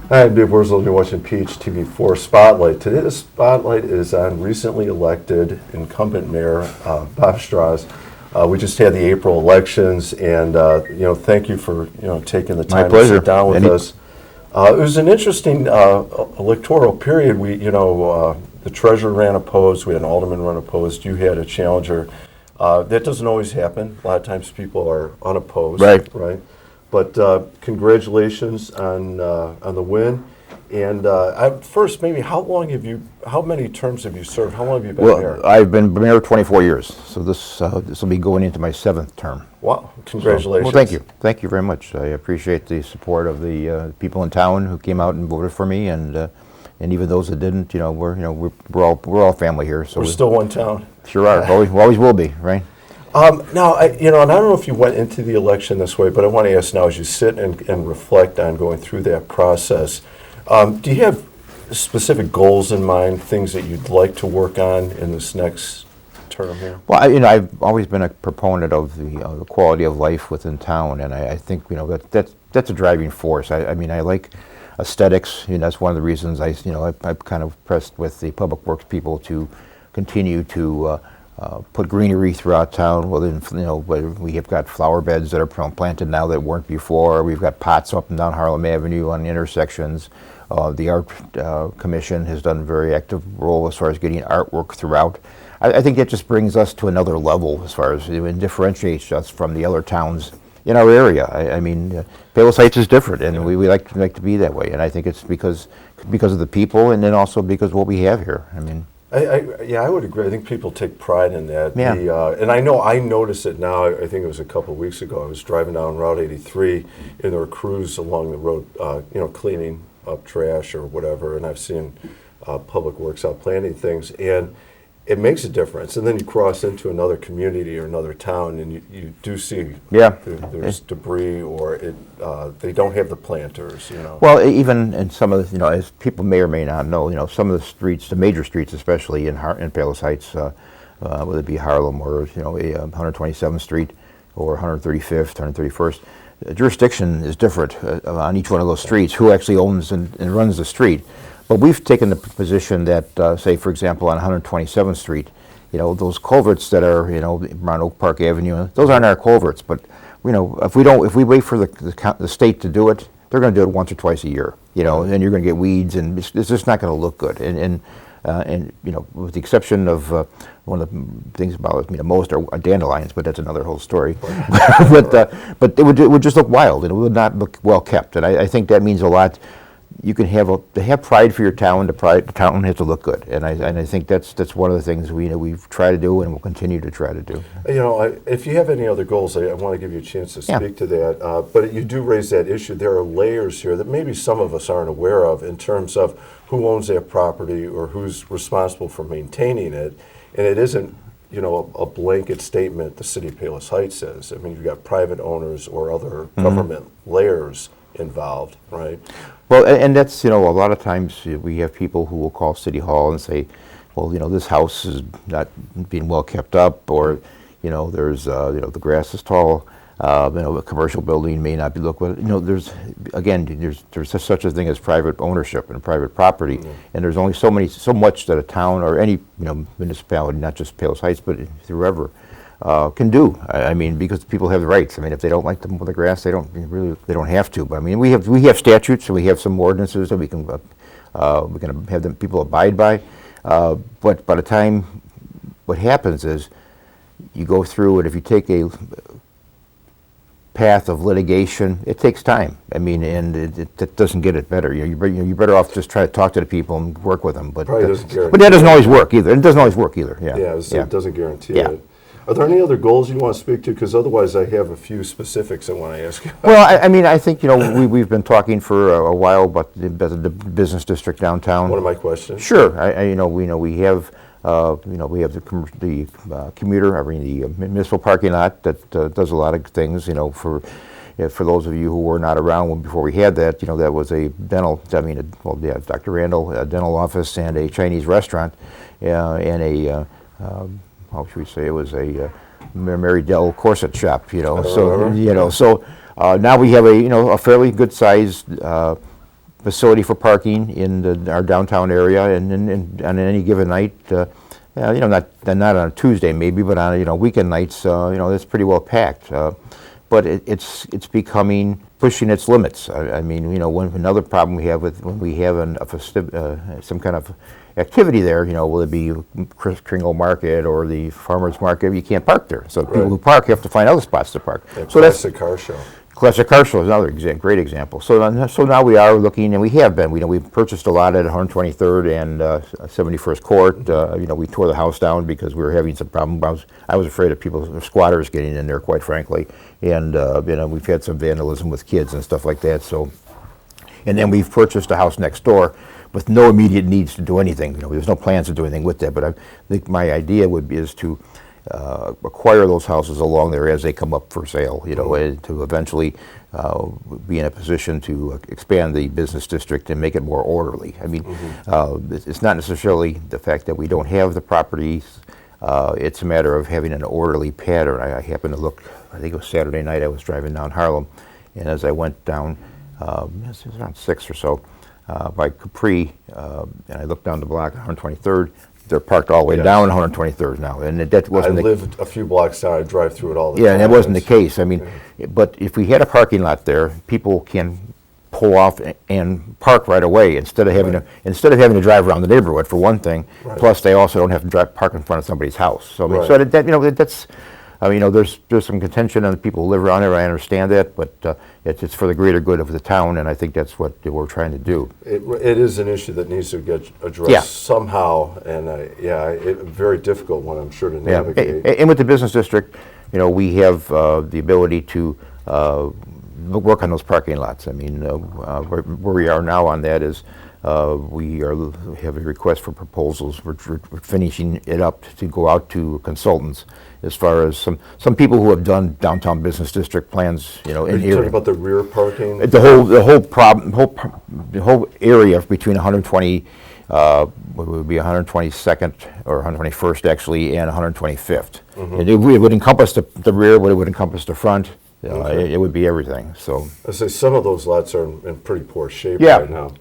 Hi, I'm Dave Wurzel. You're watching PHTV4 Spotlight. Today, the Spotlight is on recently elected incumbent mayor Bob Straz. We just had the April elections, and thank you for taking the time to sit down with us. It was an interesting electoral period. The treasurer ran opposed. We had an alderman run opposed. You had a challenger. That doesn't always happen. A lot of times people are unopposed. Right. But congratulations on the win. And first, maybe how many terms have you served? How long have you been mayor? I've been mayor 24 years, so this will be going into my 7th term. Wow, congratulations. Well, thank you very much. I appreciate the support of the people in town who came out and voted for me, and even those that didn't. We're all family here. So we're still one town. Sure are. Always will be, right? Now, and I don't know if you went into the election this way, but I want to ask now, as you sit and reflect on going through that process, do you have specific goals in mind, things that you'd like to work on in this next term here? Well, I've always been a proponent of the quality of life within town, and I think that's a driving force. I like aesthetics. That's one of the reasons I'm kind of pressed with the public works people to continue to put greenery throughout town. Well, we have got flower beds that are planted now that weren't before. We've got pots up and down Harlem Avenue on the intersections. The Art Commission has done a very active role as far as getting artwork throughout. I think that just brings us to another level as far as it differentiates us from the other towns in our area. Palos Heights is different, and we like to be that way. And I think it's because of the people, and then also because of what we have here. I would agree. I think people take pride in that. Yeah. And I know I notice it now. I think it was a couple of weeks ago. I was driving down Route 83, and there were crews along the road, cleaning up trash or whatever. And I've seen Public Works out planting things, and it makes a difference. And then you cross into another community or another town, and you do see there's debris, or they don't have the planters. Well, even in some of the, as people may or may not know, some of the streets, the major streets, especially in Palos Heights, whether it be Harlem or 127th Street or 135th, 131st, jurisdiction is different on each one of those streets. Who actually owns and runs the street? But we've taken the position that, say, for example, on 127th Street, those culverts that are, around Oak Park Avenue, those aren't our culverts. But, if we wait for the state to do it, they're going to do it once or twice a year, and you're going to get weeds, and it's just not going to look good. And with the exception of one of the things about most are dandelions, but that's another whole story. But it would just look wild, and it would not look well kept. And I think that means a lot. You can have pride for your town. The town has to look good, and I think that's one of the things we've tried to do and will continue to try to do. If you have any other goals, I want to give you a chance to speak to that. But you do raise that issue. There are layers here that maybe some of us aren't aware of in terms of who owns that property or who's responsible for maintaining it, and it isn't a blanket statement the city of Palos Heights says. You've got private owners or other government layers involved, right? Well, and that's, a lot of times we have people who will call City Hall and say, well, this house is not being well kept up, or, there's, the grass is tall, a commercial building may not be looked at. There's such a thing as private ownership and private property, and there's only so much that a town or any, municipality, not just Palos Heights, but whoever, can do. Because people have the rights. If they don't like to mow the grass, they don't have to. But we have statutes, and we have some ordinances that we can have people abide by. But by the time, what happens is you go through it. If you take a path of litigation, it takes time. And it doesn't get it better. You're better off just try to talk to the people and work with them. But that doesn't always work either. It doesn't always work either. It doesn't guarantee it. Are there any other goals you want to speak to? Because otherwise I have a few specifics I want to ask you. Well, I think, we've been talking for a while about the business district downtown. One of my questions. Sure. We have the commuter, the municipal parking lot that does a lot of things, for those of you who were not around before we had that, that was a dental, Dr. Randall, a dental office and a Chinese restaurant, and a how should we say, it was a Mary Dell corset shop, so now we have a fairly good sized facility for parking in our downtown area, and on any given night, not on a Tuesday maybe, but on weekend nights, it's pretty well packed. But it's becoming pushing its limits. I mean, another problem we have when we have some kind of activity there, whether it be Kringle Market or the Farmers Market, you can't park there. So people who park have to find other spots to park. Yeah, so classic car show. Classic car show is another great example. So now we are looking, and we have been. We purchased a lot at 123rd and 71st Court. We tore the house down because we were having some problems. I was afraid of squatters getting in there, quite frankly. And we've had some vandalism with kids and stuff like that. So, and then we've purchased a house next door with no immediate needs to do anything. There's no plans to do anything with that. But I think my idea is to acquire those houses along there as they come up for sale, and to eventually be in a position to expand the business district and make it more orderly. I mean, it's not necessarily the fact that we don't have the properties. It's a matter of having an orderly pattern. I happened to look, I think it was Saturday night, I was driving down Harlem, and as I went down, it was around 6 or so, by Capri, and I looked down the block, 123rd, they're parked all the way down 123rd now, and that wasn't. I live a few blocks down. I drive through it all the time. Yeah, and that wasn't the case. I mean, but if we had a parking lot there, people can pull off and park right away instead of having to drive around the neighborhood for one thing. Right. Plus, they also don't have to park in front of somebody's house. So, I mean, that's. There's some contention on the people who live around there. I understand that, but it's for the greater good of the town, and I think that's what we're trying to do. It is an issue that needs to get addressed somehow, and very difficult one, I'm sure, to navigate. And with the business district, we have the ability to work on those parking lots. I mean, where we are now on that is we have a request for proposals. We're finishing it up to go out to consultants as far as some people who have done downtown business district plans. Are in you talking about the rear parking? The whole area between 120. What would be 122nd or 121st actually, and 125th. And it would encompass the rear, but it would encompass the front. It would be everything. So I say some of those lots are in pretty poor shape right now.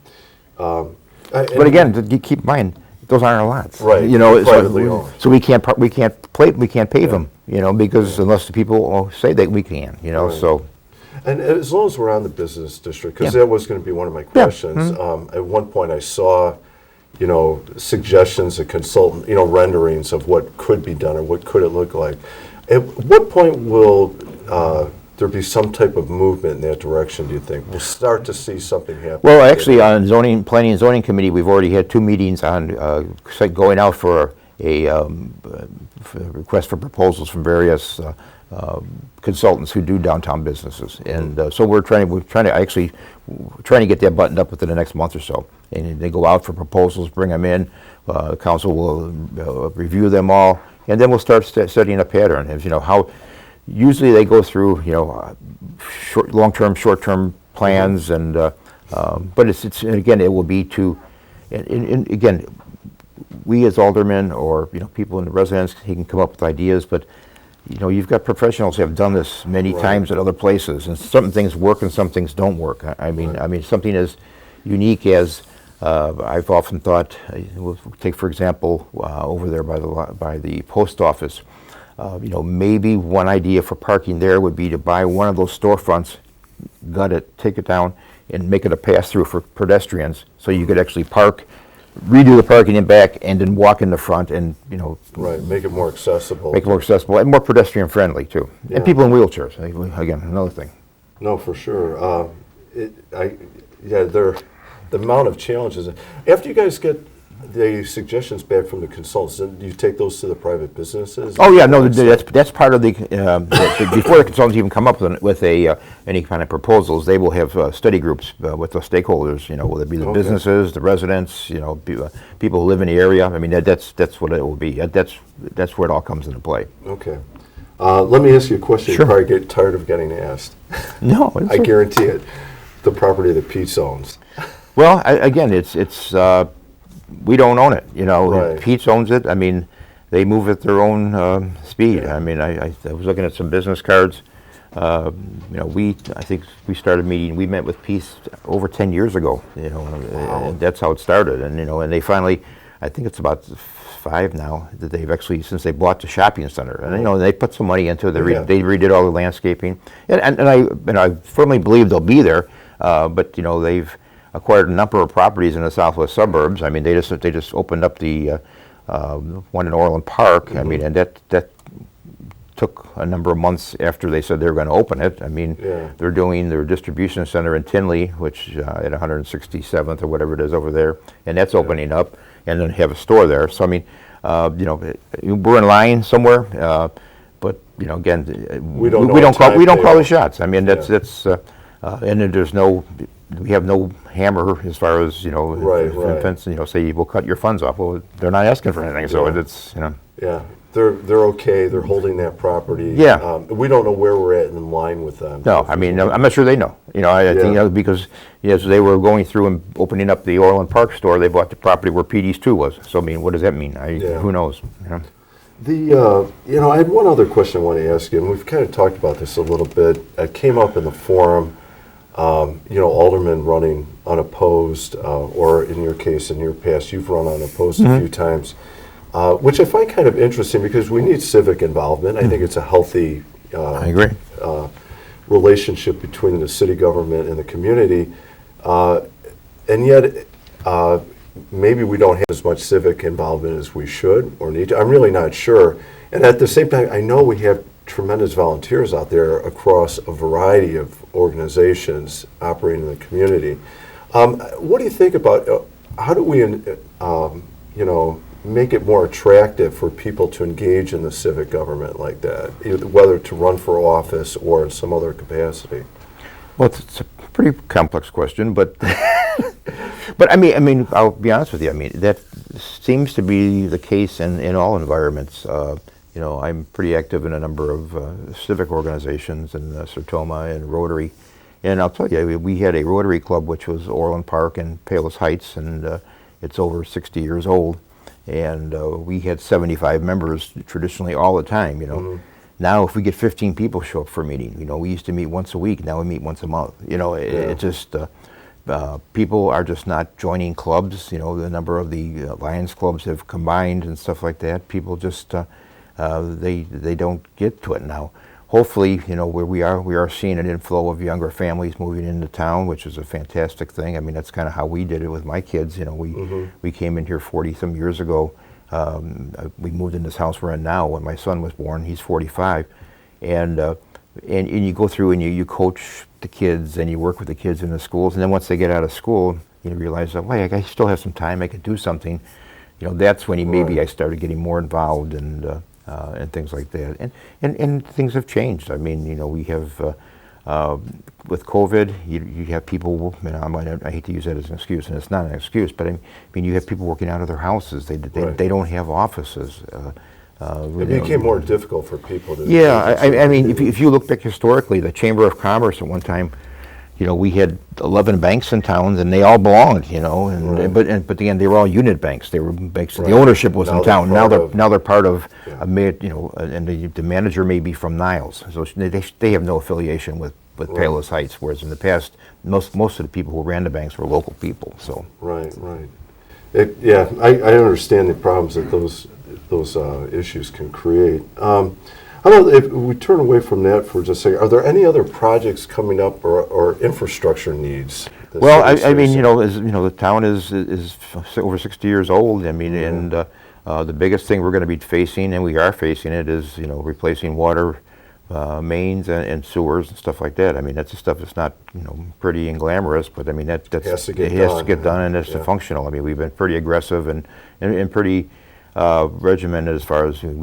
But again, you keep in mind, those aren't our lots, right? Privately owned. So we can't pave them, because unless the people say that we can, Right. So. And as long as we're on the business district, because that was going to be one of my questions. At one point, I saw, suggestions, a consultant, renderings of what could be done or what could it look like. At what point will there be some type of movement in that direction, do you think? We'll start to see something happen. Well, actually, on Planning and Zoning Committee, we've already had 2 meetings on going out for a request for proposals from various consultants who do downtown businesses, and so we're trying to get that buttoned up within the next month or so. And they go out for proposals, bring them in. The council will review them all, and then we'll start setting a pattern. As how. Usually they go through, long-term, short-term plans, and but again, it will be to, and again, we as aldermen or people in the residence, he can come up with ideas, but you've got professionals who have done this many times at other places, and some things work and some things don't work. I mean, something as unique as I've often thought. We'll take for example over there by the post office. Maybe one idea for parking there would be to buy one of those storefronts, gut it, take it down, and make it a pass-through for pedestrians, so you could actually park, redo the parking in back, and then walk in the front, and make it more accessible. Make it more accessible and more pedestrian-friendly too, and people in wheelchairs. Again, another thing. No, for sure. The amount of challenges. After you guys get the suggestions back from the consultants, do you take those to the private businesses? Oh yeah, no, that's part of the before the consultants even come up with any kind of proposals, they will have study groups with the stakeholders. Whether it be the businesses, the residents, people who live in the area. I mean, that's what it will be. That's where it all comes into play. Okay. Let me ask you a question. Sure. You probably get tired of getting asked. No, I guarantee it. The property that Pete owns. Well, again, it's. We don't own it, Right. Pete's owns it. I mean, they move at their own speed. I mean, I was looking at some business cards. I think we started meeting. We met with Peace over 10 years ago. And that's how it started. And and they finally, I think it's about 5 now that they've actually, since they bought the shopping center, and they put some money into it. They redid all the landscaping, and I firmly believe they'll be there. But they've acquired a number of properties in the southwest suburbs. I mean, they just opened up the one in Orland Park. I mean, and that took a number of months after they said they were going to open it. I mean, they're doing their distribution center in Tinley, which at 167th or whatever it is over there, and that's opening up, and then have a store there. So I mean, we're in line somewhere, but again, we don't call the shots. I mean, that's and then we have no hammer as far as defense. Say we'll cut your funds off. Well, they're not asking for anything, so it's Yeah. They're okay. They're holding that property. Yeah. We don't know where we're at in line with them. No, I mean, I'm not sure they know. I think because as they were going through and opening up the Orland Park store, they bought the property where PD's 2 was. So I mean, what does that mean? Who knows? I had one other question I want to ask you, and we've kind of talked about this a little bit. It came up in the forum. Aldermen running unopposed, or in your case, in your past, you've run unopposed a few times. Which I find kind of interesting because we need civic involvement. I think it's a healthy I agree. Relationship between the city government and the community. And yet, maybe we don't have as much civic involvement as we should or need to. I'm really not sure. And at the same time, I know we have tremendous volunteers out there across a variety of organizations operating in the community. What do you think about how do we, make it more attractive for people to engage in the civic government like that, whether to run for office or in some other capacity? Well, it's a pretty complex question, but but I mean, I'll be honest with you. I mean, that seems to be the case in all environments. I'm pretty active in a number of civic organizations in Sertoma and Rotary, and I'll tell you, we had a Rotary Club which was Orland Park and Palos Heights, and it's over 60 years old. And we had 75 members traditionally all the time, Now if we get 15 people show up for a meeting, we used to meet once a week, now we meet once a month. It just, people are just not joining clubs, the number of the Lions clubs have combined and stuff like that. People just, they don't get to it now. Hopefully, where we are seeing an inflow of younger families moving into town, which is a fantastic thing. I mean, that's kind of how we did it with my kids. We came in here 40-some years ago. We moved in this house we're in now when my son was born. He's 45. And you go through and you coach the kids and you work with the kids in the schools. And then once they get out of school, you realize that, wait, I still have some time. I could do something. That's when maybe I started getting more involved and things like that, and things have changed. I mean, we have with COVID, you have people. I hate to use that as an excuse, and it's not an excuse, but I mean, you have people working out of their houses. They don't have offices. It became more difficult for people to. Yeah, I mean, if you look back historically, the Chamber of Commerce at one time, we had 11 banks in town, and they all belonged, but again, they were all unit banks. They were banks. The ownership was in town. Now they're part of, and the manager may be from Niles, so they have no affiliation with Palos Heights. Whereas in the past, most of the people who ran the banks were local people. So right. I understand the problems that those issues can create. How about if we turn away from that for just a second? Are there any other projects coming up or infrastructure needs? Well, I mean, the town is over 60 years old. I mean, and the biggest thing we're going to be facing, and we are facing it, is replacing water mains and sewers and stuff like that. I mean, that's the stuff that's not pretty and glamorous, but I mean that has to get done, and it's functional. I mean, we've been pretty aggressive and pretty regimented as far as when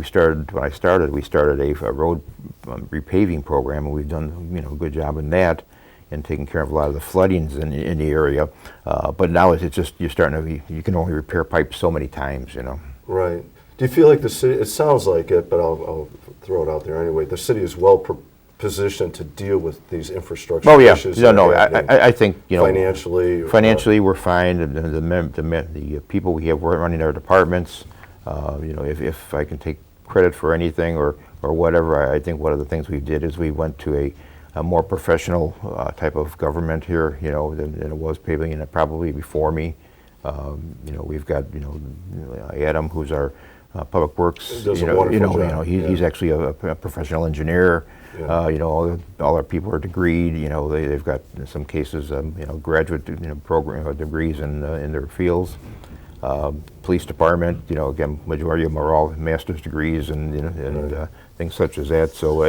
I started. We started a road repaving program, and we've done a good job in that and taking care of a lot of the floodings in the area. But now it's just you can only repair pipes so many times, Right. Do you feel like the city? It sounds like it, but I'll throw it out there anyway. The city is well positioned to deal with these infrastructure issues. I think financially we're fine. The people we have running our departments. If I can take credit for anything or or whatever. I think one of the things we did is we went to a more professional type of government here, you know, than it was probably before me. You know, we've got, you know, Adam, who's our public works. Does a wonderful job. He's actually a professional engineer. Yeah. You know, all our people are degreed. You know, they've got in some cases, you know, graduate, you know, program degrees in their fields. Police department, you know, again, majority of them are all master's degrees and, you know, and things such as that. So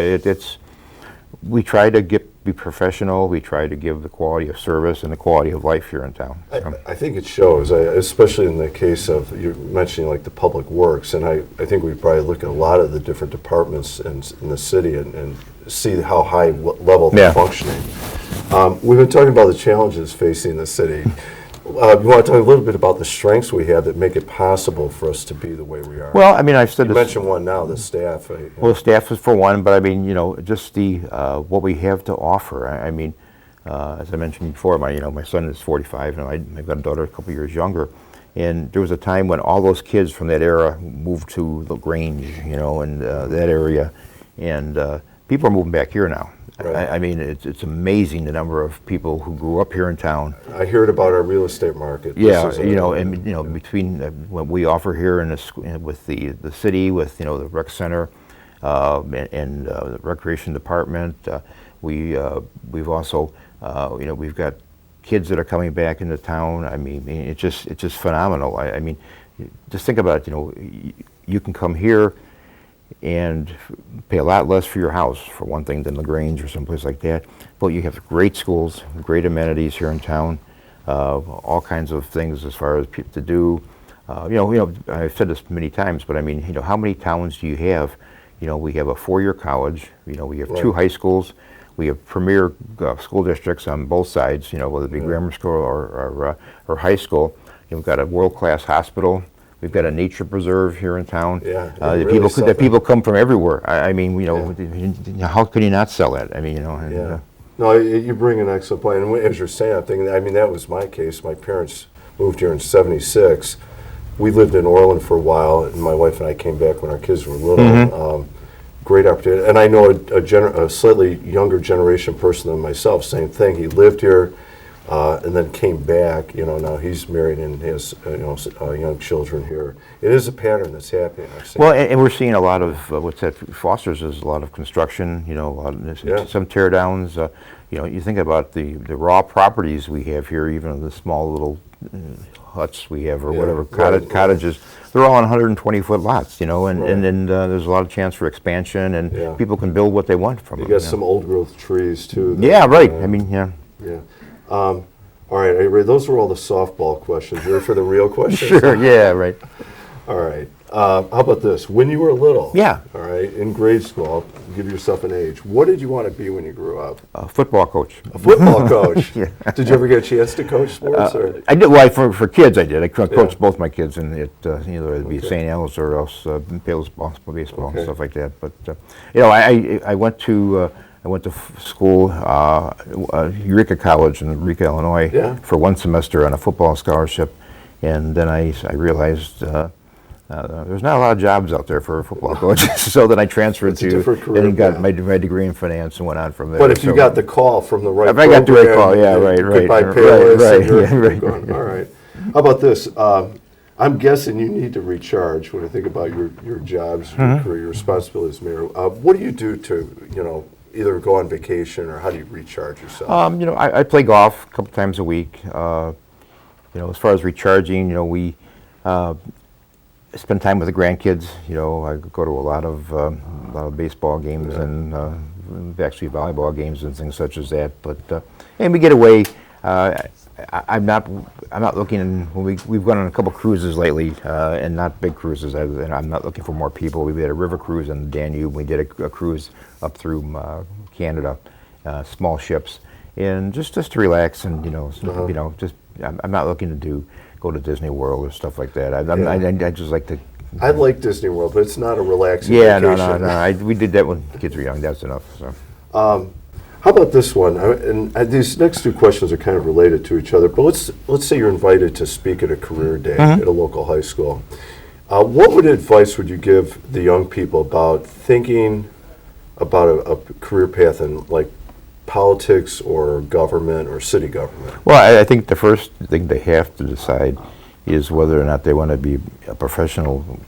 we try to be professional. We try to give the quality of service and the quality of life here in town. So. I think it shows, especially in the case of, you're mentioning like the public works, and I think we probably look at a lot of the different departments in the city and see how high level they're functioning. We've been talking about the challenges facing the city. You want to talk a little bit about the strengths we have that make it possible for us to be the way we are? Well, I mean, I've said you this. mentioned one now, the staff. Well, the staff is for one, but I mean, you know, just the what we have to offer. I mean, as I mentioned before, my son is 45, and I've got a daughter a couple years younger, and there was a time when all those kids from that era moved to the Grange, you know, and that area, and people are moving back here now. Right. I mean, it's amazing the number of people who grew up here in town. I heard about our real estate market. Yeah, you know, and you know, between what we offer here with the city, with, you know, the rec center, and the recreation department, we've also, you know, we've got kids that are coming back into town. I mean, it's just phenomenal. I mean, just think about it. You know, you can come here and pay a lot less for your house, for one thing, than LaGrange or someplace like that. But you have great schools, great amenities here in town, all kinds of things as far as people to do. You know, I've said this many times, but I mean, you know, how many towns do you have? You know, we have a 4-year college. You know, we have 2 high schools. We have premier school districts on both sides. You know, whether it be grammar school or high school. You know, we've got a world-class hospital. We've got a nature preserve here in town. Yeah, that people come from everywhere. I mean, you know, how can you not sell that? I mean, you know. And, no, you bring an excellent point. And as you're saying, I'm thinking, I mean, that was my case. My parents moved here in '76. We lived in Orland for a while, and my wife and I came back when our kids were little. Great opportunity. And I know a slightly younger generation person than myself, same thing. He lived here. And then came back. You know, now he's married and has young children here. It is a pattern that's happening. Well, and we're seeing a lot of what's that fosters is a lot of construction. You know, some tear downs. You know, you think about the raw properties we have here, even the small little huts we have or whatever cottages. They're all on 120-foot lots. You know, and then there's a lot of chance for expansion, and people can build what they want from them. You got some old growth trees too. Yeah, right. I mean, yeah. All right, are you ready? Those were all the softball questions. You ready for the real questions? Sure, yeah, right. All right. How about this? When you were little, all right, in grade school, I'll give yourself an age. What did you want to be when you grew up? A football coach. A football coach? Did you ever get a chance to coach sports? I did. Well, for kids, I did. I coached both my kids, and either it'd be St. Al's or else Palos baseball and stuff like that. But you know, I went to school, Eureka College in Eureka, Illinois, for 1 semester on a football scholarship, and then I realized there's not a lot of jobs out there for football coaches, so then I transferred and got my degree in finance and went on from there. But if you got the call from the right program, if I got the right call, right. Goodbye, Palos, right. All right. How about this? I'm guessing you need to recharge when I think about your jobs, your career, your responsibilities as mayor. What do you do to, you know, either go on vacation or how do you recharge yourself? You know, I play golf a couple times a week. You know, as far as recharging, you know, we spend time with the grandkids. You know, I go to a lot of baseball games and actually volleyball games and things such as that. But and we get away. I'm not looking. We've gone on a couple cruises lately, and not big cruises. I'm not looking for more people. We did a river cruise in the Danube. We did a cruise up through Canada, small ships, and just to relax and you know just I'm not looking to go to Disney World or stuff like that. I just like to. I like Disney World, but it's not a relaxing vacation. No. We did that when kids were young. That's enough. So. How about this one? And these next 2 questions are kind of related to each other. But let's say you're invited to speak at a career day at a local high school. What advice would you give the young people about thinking about a career path in like politics or government or city government? Well, I think the first thing they have to decide is whether or not they want to be a professional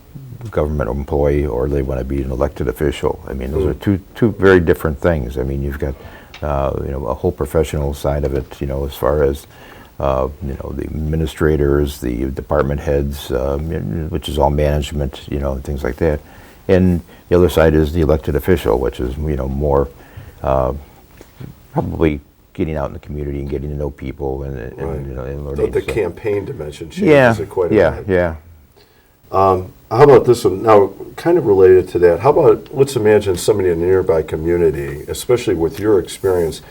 government employee or they want to be an elected official. I mean, those are two very different things. I mean, you've got a whole professional side of it. As far as the administrators, the department heads, which is all management, and things like that. And the other side is the elected official, which is more probably getting out in the community and getting to know people and and learning. The so. Campaign dimension changes it quite a bit. Yeah. How about this one? Now, kind of related to that, how about, let's imagine somebody in a nearby community, especially with your experience,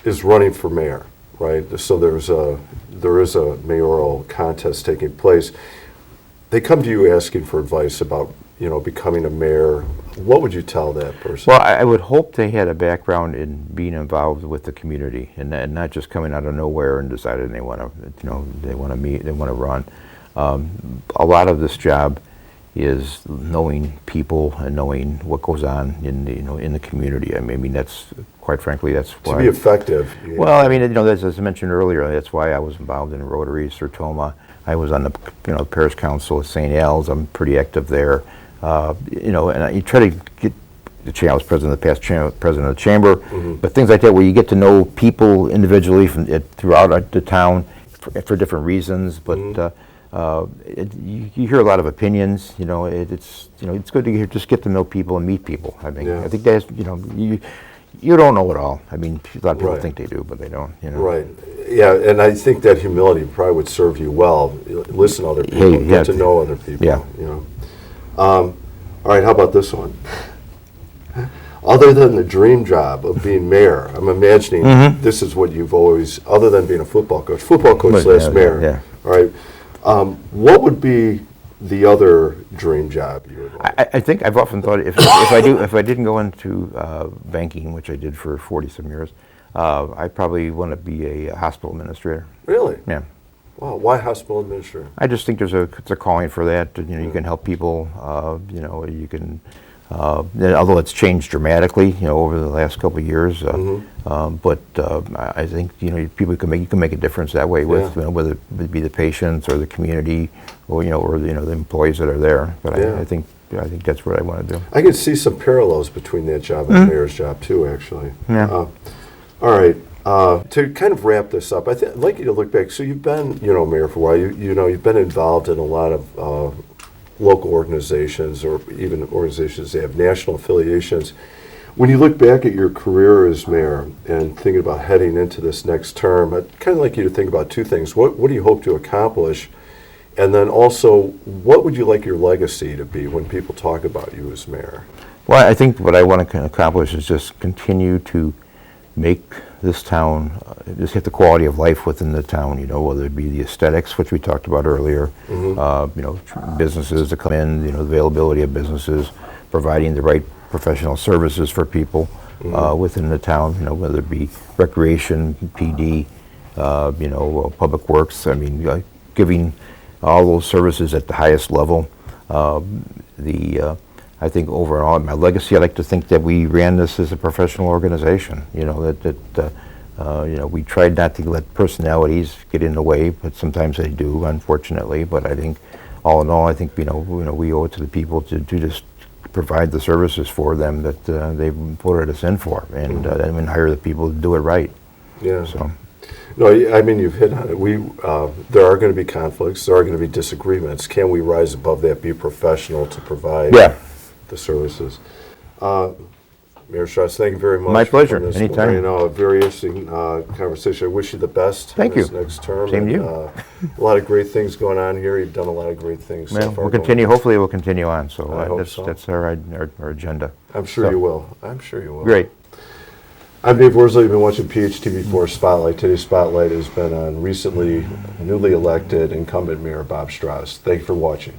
is running for mayor, right? So there is a mayoral contest taking place. They come to you asking for advice about, becoming a mayor. What would you tell that person? Well, I would hope they had a background in being involved with the community and not just coming out of nowhere and deciding they want to, they want to meet, they want to run. A lot of this job is knowing people and knowing what goes on in the community. I mean, that's quite frankly, that's why. To be effective. Well, I mean, as I mentioned earlier, that's why I was involved in Rotary, Sertoma. I was on the Parish Council at St. Al's. I'm pretty active there. And you try to get the chamber. I was president of the chamber, but things like that where you get to know people individually throughout the town for different reasons. But you hear a lot of opinions. It's good to just get to know people and meet people. I mean, I think that's you don't know it all. I mean, a lot of people think they do, but they don't. Right. Yeah, and I think that humility probably would serve you well. Listen to other people, get to know other people. Yeah. All right, how about this one? Other than the dream job of being mayor, I'm imagining this is what you've always, other than being a football coach slash mayor. Yeah. All right. What would be the other dream job you would like? I think I've often thought if I didn't go into banking, which I did for 40-some years, I probably want to be a hospital administrator. Really? Yeah. Wow. Why hospital administrator? I just think it's a calling for that. You can help people. You can. Although it's changed dramatically, over the last couple of years, but I think people you can make a difference that way with whether it be the patients or the community or the employees that are there. But I think that's what I want to do. I can see some parallels between that job and the mayor's job too, actually. Yeah. All right. To kind of wrap this up, I'd like you to look back. So you've been, mayor for a while. You've been involved in a lot of local organizations or even organizations that have national affiliations. When you look back at your career as mayor and thinking about heading into this next term, I'd kind of like you to think about two things. What do you hope to accomplish? And then also, what would you like your legacy to be when people talk about you as mayor? Well, I think what I want to accomplish is just continue to make this town, just hit the quality of life within the town, whether it be the aesthetics, which we talked about earlier, businesses that come in, availability of businesses, providing the right professional services for people within the town, whether it be recreation, PD, public works. I mean, giving all those services at the highest level. I think overall, my legacy, I like to think that we ran this as a professional organization. We tried not to let personalities get in the way, but sometimes they do, unfortunately. But I think, all in all, I think we owe it to the people to just provide the services for them that they've voted us in for, and then hire the people to do it right. Yeah. So. No, I mean, you've hit on it. There are going to be conflicts. There are going to be disagreements. Can we rise above that, be professional to provide the services? Mayor Straz, thank you very much. My pleasure. For this, anytime. A very interesting conversation. I wish you the best. Thank you. Next term. Same to you. A lot of great things going on here. You've done a lot of great things. Well, so far we'll continue. Hopefully, we'll continue on. So that's our agenda. I'm sure you will. I'm sure you will. Great. I'm Dave Worsley. You've been watching PHTV4 Spotlight. Today's Spotlight has been on recently newly elected incumbent Mayor Bob Straz. Thank you for watching.